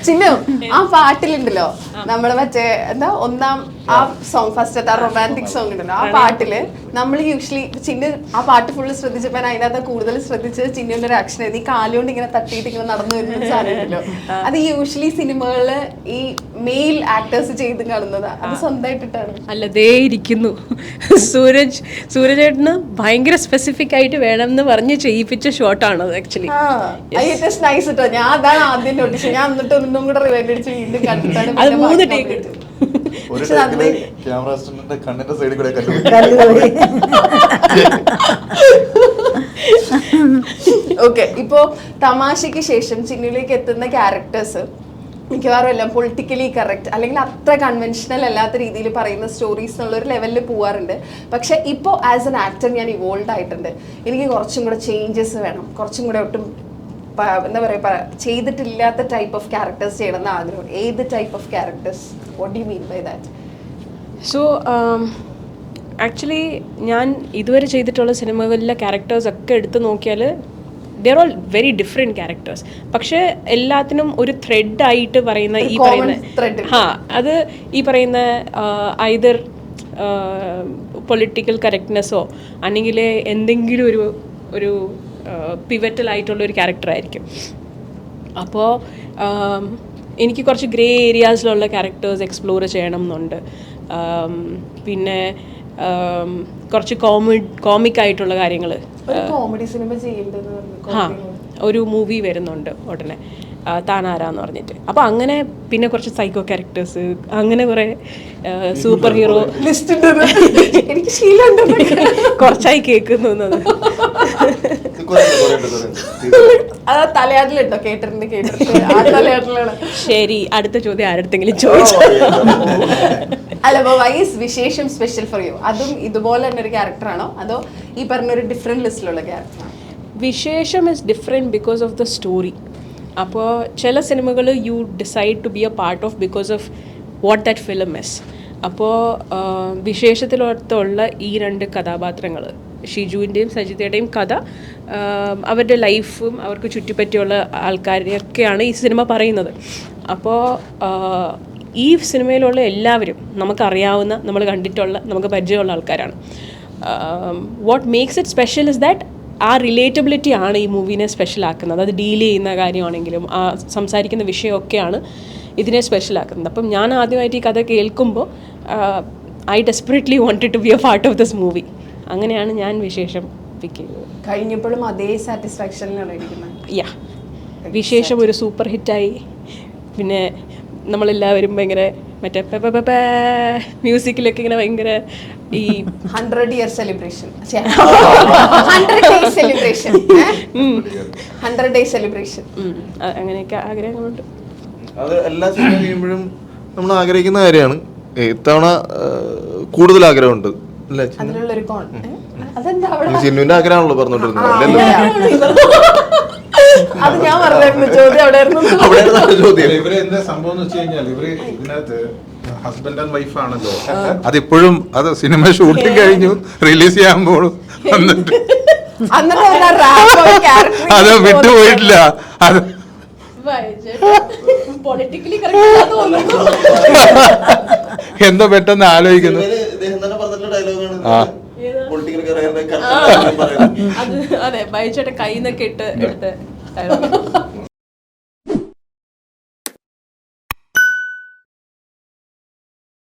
ചിന്നു ആ പാട്ടിലുണ്ടല്ലോ നമ്മള് മറ്റേ എന്താ ഒന്നാം ആ സോങ് ഫസ്റ്റ് ആ റൊമാൻറ്റിക് സോങ് ഉണ്ടല്ലോ ആ പാട്ടില് നമ്മൾ യൂഷ്വലി ചിന്നു ആ പാട്ട് ഫുള്ള് ശ്രദ്ധിച്ചപ്പോ അതിനകത്ത് കൂടുതൽ ശ്രദ്ധിച്ചത് ചിന്നുവിന്റെ ഒരു ആക്ഷൻ ആയിരുന്നു. ഈ കാലുകൊണ്ട് ഇങ്ങനെ തട്ടിയിട്ട് ഇങ്ങനെ നടന്നു വരുന്ന സാധനമല്ലോ, അത് യൂഷ്വലി സിനിമകളില് ഈ മെയിൽ ആക്ടേഴ്സ് ചെയ്ത് കാണുന്നത്, അത് സ്വന്തമായിട്ടിട്ടാണ് അല്ലതേ ഇരിക്കുന്നു. സൂരജേട്ടന് ഭയങ്കര സ്പെസിഫിക് ആയിട്ട് വേണം എന്ന് പറഞ്ഞ് ചെയ്യിപ്പിച്ച ഷോട്ടാണത് ആക്ച്വലി. നൈസ് കേട്ടോ. ഞാൻ അതാണ് ആദ്യം നോട്ടീസ്. ഞാൻ എന്നിട്ട് ഒന്നും കൂടെ റിവൈൻഡ് അടിച്ച് വീണ്ടും കണ്ടിട്ടാണ് അത് 3 ടേക്ക് ഇട്ടു. ഓക്കെ, ഇപ്പോ തമാശയ്ക്ക് ശേഷം ചിന്നുവിലേക്ക് എത്തുന്ന ക്യാരക്ടേഴ്സ് മിക്കവാറും എല്ലാം പൊളിറ്റിക്കലി കറക്റ്റ് അല്ലെങ്കിൽ അത്ര കൺവെൻഷണൽ അല്ലാത്ത രീതിയിൽ പറയുന്ന സ്റ്റോറീസ് എന്നുള്ള ഒരു ലെവലിൽ പോവാറുണ്ട്. പക്ഷെ ഇപ്പോൾ ആസ് എൻ ആക്ടർ ഞാൻ ഇവോൾവ് ആയിട്ടുണ്ട്. എനിക്ക് കുറച്ചും കൂടെ ചേഞ്ചസ് വേണം, കുറച്ചും കൂടെ ഒട്ടും എന്താ പറയുക ചെയ്തിട്ടില്ലാത്ത ടൈപ്പ് ഓഫ് ക്യാരക്ടേഴ്സ് ചെയ്യണമെന്ന് ആഗ്രഹം. ഏത് type of characters? What do you mean by that? So actually ഞാൻ ഇതുവരെ ചെയ്തിട്ടുള്ള സിനിമകളിലെ ക്യാരക്ടേഴ്സ് ഒക്കെ എടുത്ത് നോക്കിയാൽ they're all very different characters. പക്ഷേ എല്ലാത്തിനും ഒരു ത്രെഡായിട്ട് പറയുന്ന ഈ പറയുന്ന അത് ഈ പറയുന്ന ഐദർ പൊളിറ്റിക്കൽ കറക്റ്റ്നെസ്സോ അല്ലെങ്കിൽ എന്തെങ്കിലും ഒരു പിവറ്റൽ ആയിട്ടുള്ള ഒരു ക്യാരക്ടറായിരിക്കും. അപ്പോൾ എനിക്ക് കുറച്ച് ഗ്രേ ഏരിയാസിലുള്ള ക്യാരക്ടേഴ്സ് എക്സ്പ്ലോർ ചെയ്യണം എന്നുണ്ട്. പിന്നെ കുറച്ച് കോമിക് ആയിട്ടുള്ള കാര്യങ്ങൾ. കോമഡി സിനിമ ഒരു മൂവി വരുന്നുണ്ട് ഉടനെ, താനാരാന്ന് പറഞ്ഞിട്ട്. അപ്പോൾ അങ്ങനെ പിന്നെ കുറച്ച് സൈക്കോ ക്യാരക്ടേഴ്സ്, അങ്ങനെ കുറേ സൂപ്പർ ഹീറോ ലിസ്റ്റ് എനിക്ക് ശീലമുണ്ട്. കുറച്ചായി കേൾക്കുന്നത്. തലയാട്ടിലുണ്ടോ? കേട്ടിട്ടുണ്ട് ആ തലയാട്ടിലാണ്. ശരി, അടുത്ത ചോദ്യം ആരടുത്തെങ്കിലും ചോദിച്ചു. അല്ല, വൈ ഈസ് വിശേഷം സ്പെഷ്യൽ ഫോർ യു? അതും ഇതുപോലെ തന്നെ ഒരു ക്യാരക്ടറാണോ അതോ ഈ പറഞ്ഞൊരു ഡിഫറെന്റ് ലിസ്റ്റിലുള്ള ക്യാരക്ടറാണോ? Vishesham is different because of the story. അപ്പോൾ ചില സിനിമകൾ you decide to be a part of because of what that film is. അപ്പോൾ വിശേഷത്തിലുള്ള ഈ 2 കഥാപാത്രങ്ങൾ, ഷിജുവിൻ്റെയും സജിതയുടെയും കഥ, അവരുടെ ലൈഫും അവർക്ക് ചുറ്റിപ്പറ്റിയുള്ള ആൾക്കാരെയൊക്കെയാണ് ഈ സിനിമ പറയുന്നത്. അപ്പോൾ ഈ സിനിമയിലുള്ള എല്ലാവരും നമുക്കറിയാവുന്ന, നമ്മൾ കണ്ടിട്ടുള്ള, നമുക്ക് പരിചയമുള്ള ആൾക്കാരാണ്. What makes it special is that ആ റിലേറ്റബിലിറ്റി ആണ് ഈ മൂവീനെ സ്പെഷ്യൽ ആക്കുന്നത്. അത് ഡീൽ ചെയ്യുന്ന കാര്യമാണെങ്കിലും ആ സംസാരിക്കുന്ന വിഷയമൊക്കെയാണ് ഇതിനെ സ്പെഷ്യൽ ആക്കുന്നത്. അപ്പം ഞാൻ ആദ്യമായിട്ട് ഈ കഥ കേൾക്കുമ്പോൾ I desperately wanted to be a part of this movie. അങ്ങനെയാണ് ഞാൻ വിശേഷം പിക്ക് ചെയ്തത്. കഴിഞ്ഞപ്പോഴും അതേ സാറ്റിസ്ഫാക്ഷനിലാണ് ഇരിക്കുന്നത്. യാ, വിശേഷം ഒരു സൂപ്പർ ഹിറ്റായി. പിന്നെ നമ്മളെല്ലാവരും ഭയങ്കര മറ്റേ മ്യൂസിക്കിലൊക്കെ ഇങ്ങനെ ഭയങ്കര ഈ 100 year celebration 100 days celebration 100 days celebration അങ്ങനെയൊക്കെ ആഗ്രഹങ്ങളുണ്ട്. അത് എല്ലാ സിനിമ ചെയ്യുമ്പോഴും നമ്മൾ ആഗ്രഹിക്കുന്ന കാര്യമാണ്. ഇത്തവണ കൂടുതൽ ആഗ്രഹമുണ്ട് അല്ലേ? ചിന്നുവിന്റെ ആഗ്രഹമാണല്ലോ പറഞ്ഞോണ്ടിരുന്നത്. അത് ഞാൻ പറഞ്ഞായിരുന്നു ചോദ്യം അവിടെ ചോദ്യം. ഇവര് എന്താ സംഭവം എന്ന് വെച്ച് കഴിഞ്ഞാൽ ഇവര് ഇതിനകത്ത് ഹസ്ബൻഡ് ആൻഡ് വൈഫ് ആണല്ലോ. അതിപ്പോഴും അത് സിനിമ ഷൂട്ടിംഗ് കഴിഞ്ഞു റിലീസ് ചെയ്യുമ്പോഴും അത് വിട്ടുപോയിട്ടില്ല. അത് എന്തോ പെട്ടെന്ന് ആലോചിക്കുന്നു. അതെ, ബൈച്ചേട്ടൻ കയ്യിൽ നിന്നൊക്കെ എടുത്ത്